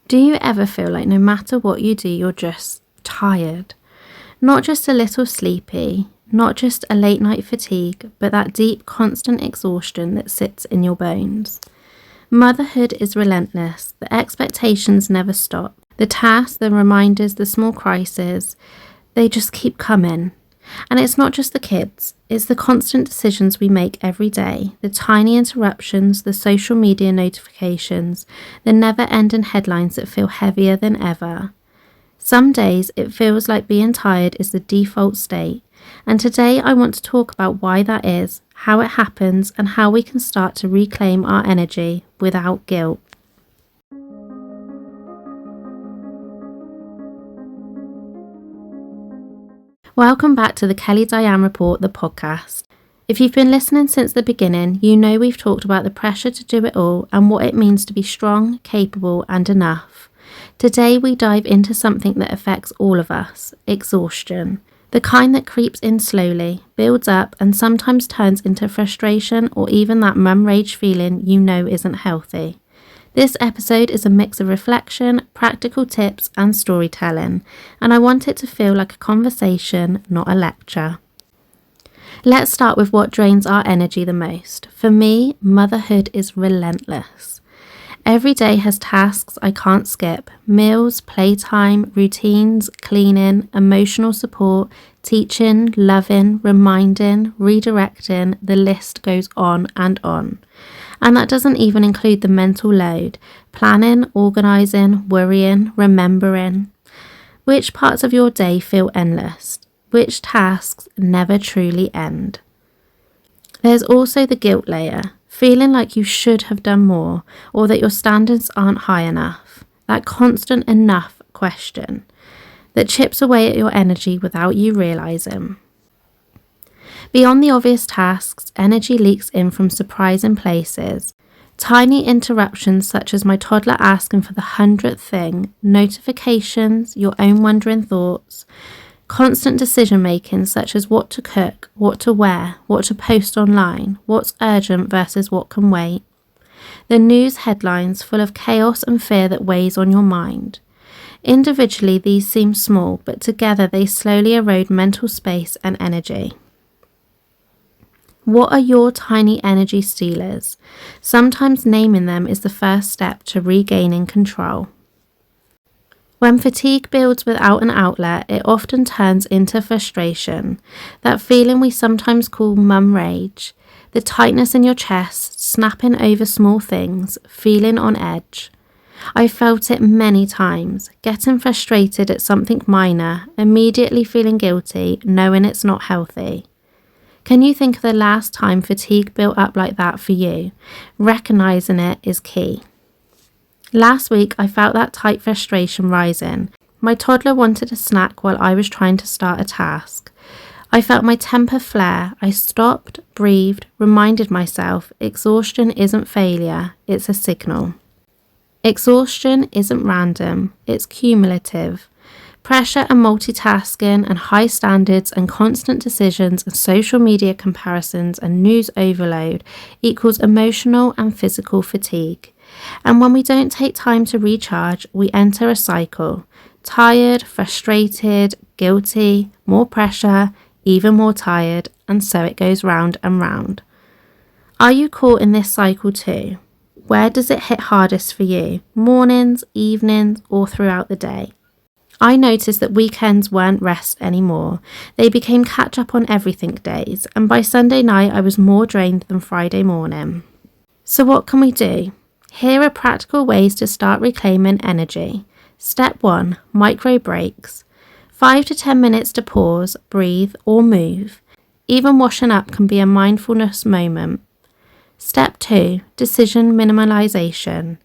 Do you ever feel like no matter what you do, you're just tired? Not just a little sleepy, not just a late night fatigue, but that deep, constant exhaustion that sits in your bones. Motherhood is relentless. The expectations never stop. The tasks, the reminders, the small crises, they just keep coming. And it's not just the kids, it's the constant decisions we make every day, the tiny interruptions, the social media notifications, the never-ending headlines that feel heavier than ever. Some days it feels like being tired is the default state, and today I want to talk about why that is, how it happens, and how we can start to reclaim our energy without guilt. Welcome back to the Kelly Diane Report, the podcast. If you've been listening since the beginning, you know we've talked about the pressure to do it all and what it means to be strong, capable, and enough. Today we dive into something that affects all of us, exhaustion. The kind that creeps in slowly, builds up, and sometimes turns into frustration or even that mum rage feeling you know isn't healthy. This episode is a mix of reflection, practical tips, and storytelling, and I want it to feel like a conversation, not a lecture. Let's start with what drains our energy the most. For me, motherhood is relentless. Every day has tasks I can't skip: meals, playtime, routines, cleaning, emotional support, teaching, loving, reminding, redirecting, the list goes on and on. And that doesn't even include the mental load, planning, organising, worrying, remembering. Which parts of your day feel endless? Which tasks never truly end? There's also the guilt layer, feeling like you should have done more or that your standards aren't high enough. That constant enough question that chips away at your energy without you realising. Beyond the obvious tasks, energy leaks in from surprising places. Tiny interruptions such as my toddler asking for the 100th thing, notifications, your own wandering thoughts, constant decision making such as what to cook, what to wear, what to post online, what's urgent versus what can wait. The news headlines full of chaos and fear that weighs on your mind. Individually, these seem small, but together they slowly erode mental space and energy. What are your tiny energy stealers? Sometimes naming them is the first step to regaining control. When fatigue builds without an outlet, it often turns into frustration, that feeling we sometimes call mum rage, the tightness in your chest, snapping over small things, feeling on edge. I've felt it many times, getting frustrated at something minor, immediately feeling guilty, knowing it's not healthy. Can you think of the last time fatigue built up like that for you? Recognising it is key. Last week, I felt that tight frustration rising. My toddler wanted a snack while I was trying to start a task. I felt my temper flare. I stopped, breathed, reminded myself exhaustion isn't failure, it's a signal. Exhaustion isn't random, it's cumulative. Pressure and multitasking and high standards and constant decisions and social media comparisons and news overload equals emotional and physical fatigue. And when we don't take time to recharge, we enter a cycle. Tired, frustrated, guilty, more pressure, even more tired, and so it goes round and round. Are you caught in this cycle too? Where does it hit hardest for you? Mornings, evenings, or throughout the day? I noticed that weekends weren't rest anymore. They became catch up on everything days, and by Sunday night I was more drained than Friday morning. So what can we do? Here are practical ways to start reclaiming energy. Step 1, micro breaks. 5 to 10 minutes to pause, breathe, or move. Even washing up can be a mindfulness moment. Step 2, decision minimalization.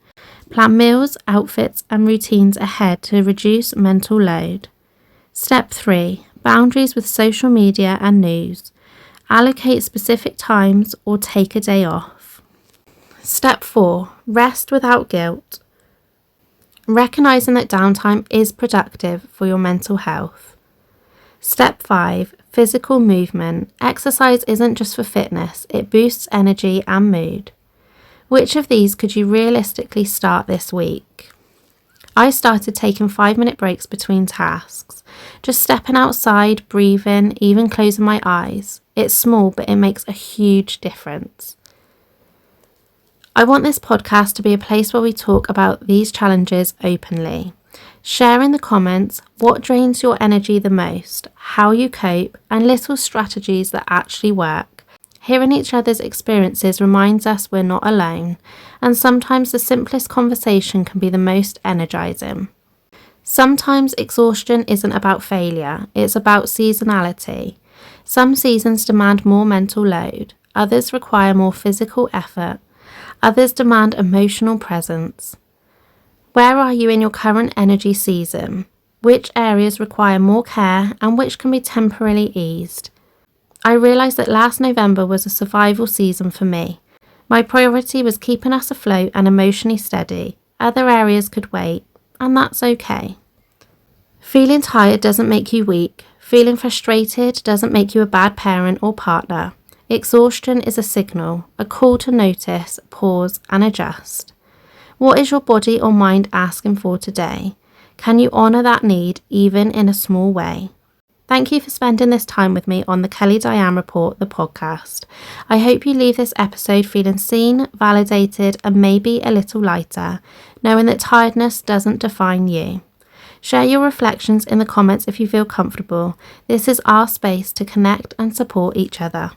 Plan meals, outfits, and routines ahead to reduce mental load. Step 3, boundaries with social media and news. Allocate specific times or take a day off. Step 4, rest without guilt. Recognizing that downtime is productive for your mental health. Step 5, physical movement. Exercise isn't just for fitness, it boosts energy and mood. Which of these could you realistically start this week? I started taking 5-minute breaks between tasks, just stepping outside, breathing, even closing my eyes. It's small, but it makes a huge difference. I want this podcast to be a place where we talk about these challenges openly. Share in the comments what drains your energy the most, how you cope, and little strategies that actually work. Hearing each other's experiences reminds us we're not alone, and sometimes the simplest conversation can be the most energizing. Sometimes exhaustion isn't about failure, it's about seasonality. Some seasons demand more mental load, others require more physical effort, others demand emotional presence. Where are you in your current energy season? Which areas require more care and which can be temporarily eased? I realised that last November was a survival season for me. My priority was keeping us afloat and emotionally steady. Other areas could wait, and that's okay. Feeling tired doesn't make you weak. Feeling frustrated doesn't make you a bad parent or partner. Exhaustion is a signal, a call to notice, pause, and adjust. What is your body or mind asking for today? Can you honour that need even in a small way? Thank you for spending this time with me on the Kelly Diane Report, the podcast. I hope you leave this episode feeling seen, validated, and maybe a little lighter, knowing that tiredness doesn't define you. Share your reflections in the comments if you feel comfortable. This is our space to connect and support each other.